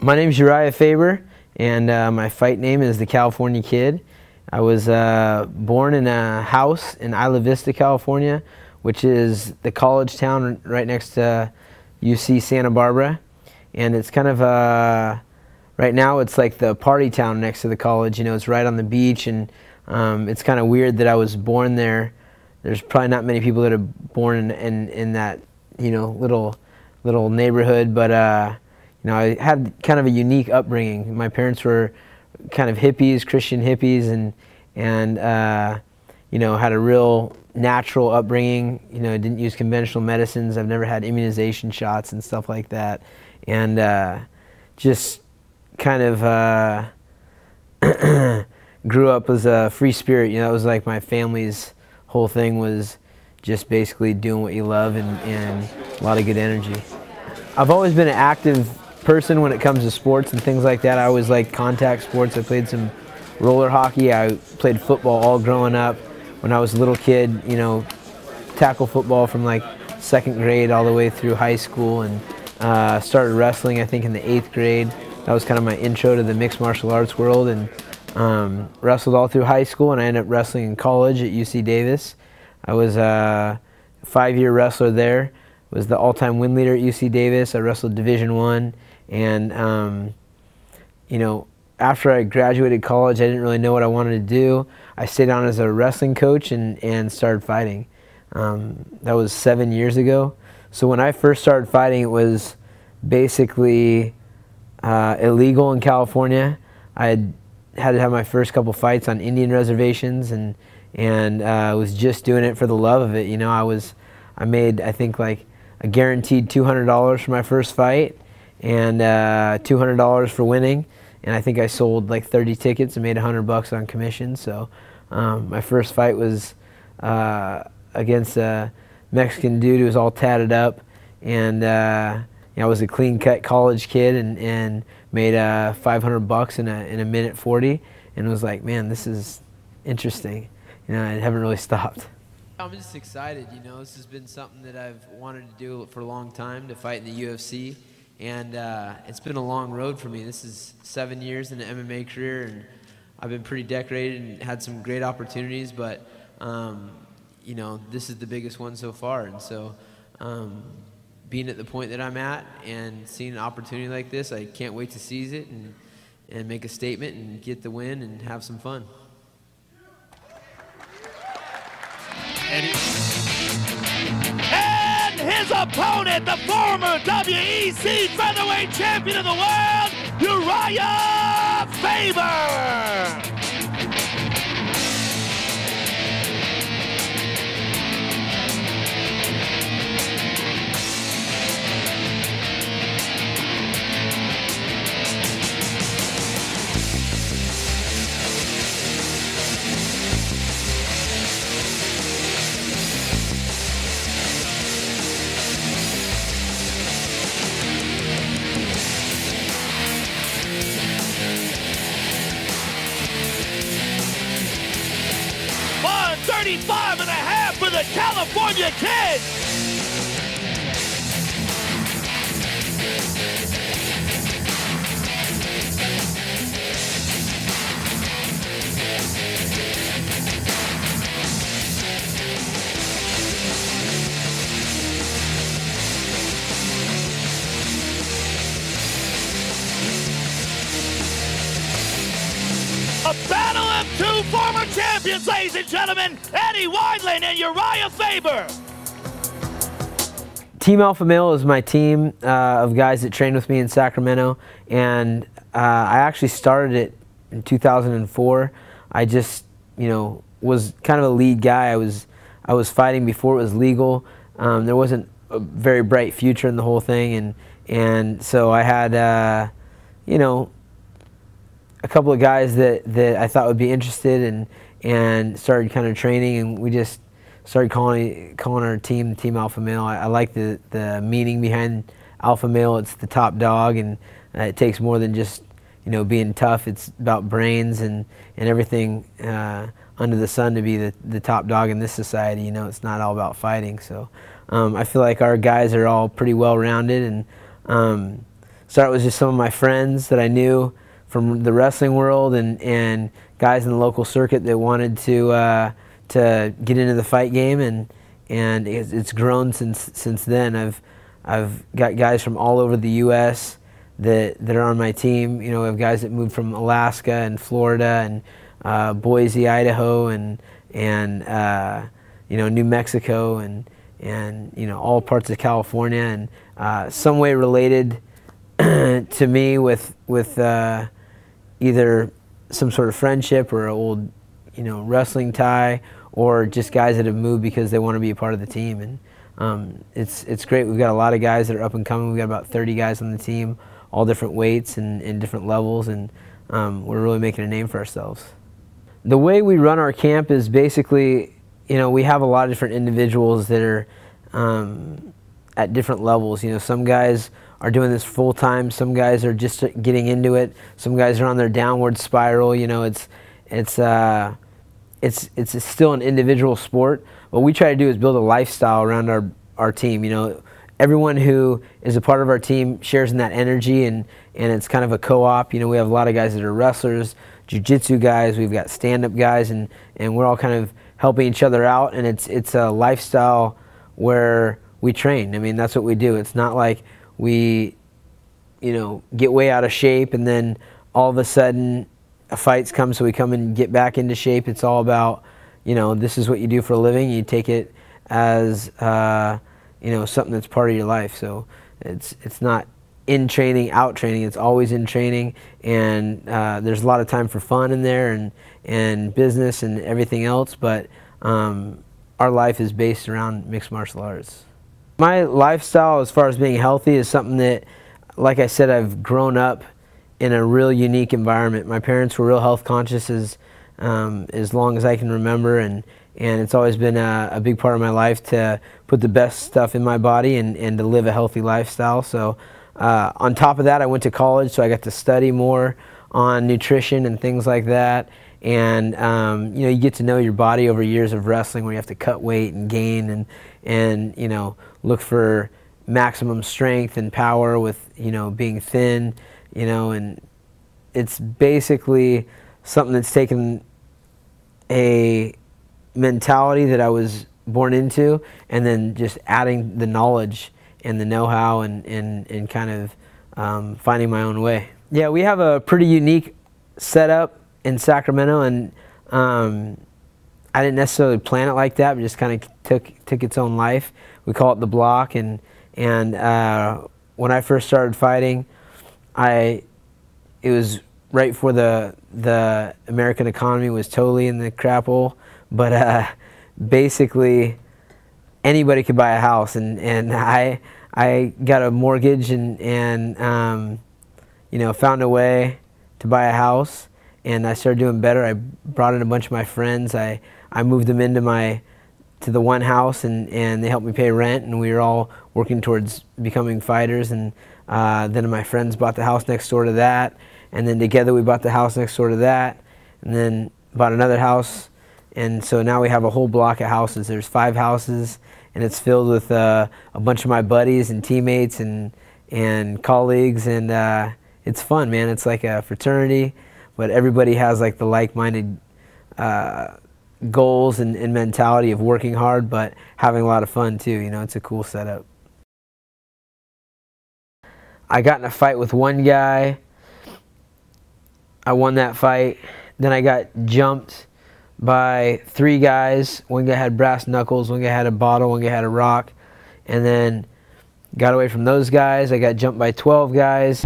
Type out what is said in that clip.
My name is Urijah Faber, and my fight name is the California Kid. I was born in a house in Isla Vista, California, which is the college town right next to UC Santa Barbara. And it's kind of, right now it's like the party town next to the college. You know, it's right on the beach, and it's kind of weird that I was born there. There's probably not many people that are born in that, you know, little neighborhood, but you know, I had kind of a unique upbringing. My parents were kind of hippies, Christian hippies, and you know, had a real natural upbringing. You know, didn't use conventional medicines. I've never had immunization shots and stuff like that, and just kind of grew up as a free spirit. You know, it was like my family's whole thing was just basically doing what you love and a lot of good energy. I've always been an active person when it comes to sports and things like that. I always liked contact sports. I played some roller hockey. I played football all growing up. When I was a little kid, you know, tackle football from like 2nd grade all the way through high school, and started wrestling I think in the 8th grade. That was kind of my intro to the mixed martial arts world, and wrestled all through high school, and I ended up wrestling in college at UC Davis. I was a 5-year wrestler there. Was the all-time win leader at UC Davis. I wrestled Division I, and you know, after I graduated college, I didn't really know what I wanted to do. I stayed on as a wrestling coach and started fighting. That was 7 years ago. So when I first started fighting, it was basically illegal in California. I had to have my first couple fights on Indian reservations, and was just doing it for the love of it. You know, I made, I think, like a guaranteed $200 for my first fight, and $200 for winning. And I think I sold like 30 tickets and made $100 on commission. So my first fight was against a Mexican dude who was all tatted up, and you know, I was a clean-cut college kid, and made $500 in a minute 40, and was like, man, this is interesting. You know, I haven't really stopped. I'm just excited. You know, this has been something that I've wanted to do for a long time, to fight in the UFC. And it's been a long road for me. This is 7 years in an MMA career, and I've been pretty decorated and had some great opportunities, but you know, this is the biggest one so far. And so being at the point that I'm at and seeing an opportunity like this, I can't wait to seize it and make a statement and get the win and have some fun. And his opponent, the former WEC featherweight champion of the world, Urijah Faber. $35 and a half for the California Kid. A battle of two former champions, ladies and gentlemen, Eddie Wineland and Urijah Faber. Team Alpha Male is my team of guys that trained with me in Sacramento, and I actually started it in 2004. I just, you know, was kind of a lead guy. I was fighting before it was legal. There wasn't a very bright future in the whole thing, and so I had, you know, a couple of guys that I thought would be interested, and started kind of training, and we just started calling our team Team Alpha Male. I like the meaning behind Alpha Male. It's the top dog, and it takes more than just, you know, being tough. It's about brains and everything under the sun to be the top dog in this society. You know, it's not all about fighting. So I feel like our guys are all pretty well rounded, and Start with just some of my friends that I knew from the wrestling world, and guys in the local circuit that wanted to get into the fight game, and it's grown since then. I've got guys from all over the U.S. that are on my team. You know, we have guys that moved from Alaska and Florida and Boise, Idaho, and you know, New Mexico, and you know, all parts of California, and some way related to me with either some sort of friendship or an old, you know, wrestling tie, or just guys that have moved because they want to be a part of the team. And it's great. We've got a lot of guys that are up and coming. We've got about 30 guys on the team, all different weights and different levels, and we're really making a name for ourselves. The way we run our camp is basically, you know, we have a lot of different individuals that are at different levels. You know, some guys are doing this full time, some guys are just getting into it, some guys are on their downward spiral. You know, it's still an individual sport. What we try to do is build a lifestyle around our team. You know, everyone who is a part of our team shares in that energy, and it's kind of a co-op. You know, we have a lot of guys that are wrestlers, jiu-jitsu guys, we've got stand-up guys, and we're all kind of helping each other out, and it's a lifestyle where we train. I mean, that's what we do. It's not like we, you know, get way out of shape and then all of a sudden a fight's come, so we come and get back into shape. It's all about, you know, this is what you do for a living. You take it as you know, something that's part of your life. So it's not in training, out training. It's always in training, and there's a lot of time for fun in there, and business and everything else. But our life is based around mixed martial arts. My lifestyle, as far as being healthy, is something that, like I said, I've grown up in a real unique environment. My parents were real health conscious as long as I can remember, and it's always been a big part of my life to put the best stuff in my body and to live a healthy lifestyle. So on top of that, I went to college, so I got to study more on nutrition and things like that. And you know, you get to know your body over years of wrestling, where you have to cut weight and gain, and you know, look for maximum strength and power with, you know, being thin, you know. And it's basically something that's taken a mentality that I was born into, and then just adding the knowledge and the know-how, and kind of finding my own way. Yeah, we have a pretty unique setup in Sacramento, and I didn't necessarily plan it like that, but just kind of took its own life. We call it the Block, and when I first started fighting, it was right before the American economy was totally in the crap hole. But basically, anybody could buy a house, and I got a mortgage, and you know, found a way to buy a house, and I started doing better. I brought in a bunch of my friends. I moved them to the one house, and they helped me pay rent, and we were all working towards becoming fighters. And then my friends bought the house next door to that, and then together we bought the house next door to that, and then bought another house. And so now we have a whole block of houses. There's 5 houses, and it's filled with a bunch of my buddies and teammates and colleagues, and it's fun, man. It's like a fraternity, but everybody has like the like-minded goals and mentality of working hard, but having a lot of fun too. You know, it's a cool setup. I got in a fight with one guy. I won that fight. Then I got jumped by 3 guys. One guy had brass knuckles, one guy had a bottle, one guy had a rock, and then got away from those guys. I got jumped by 12 guys.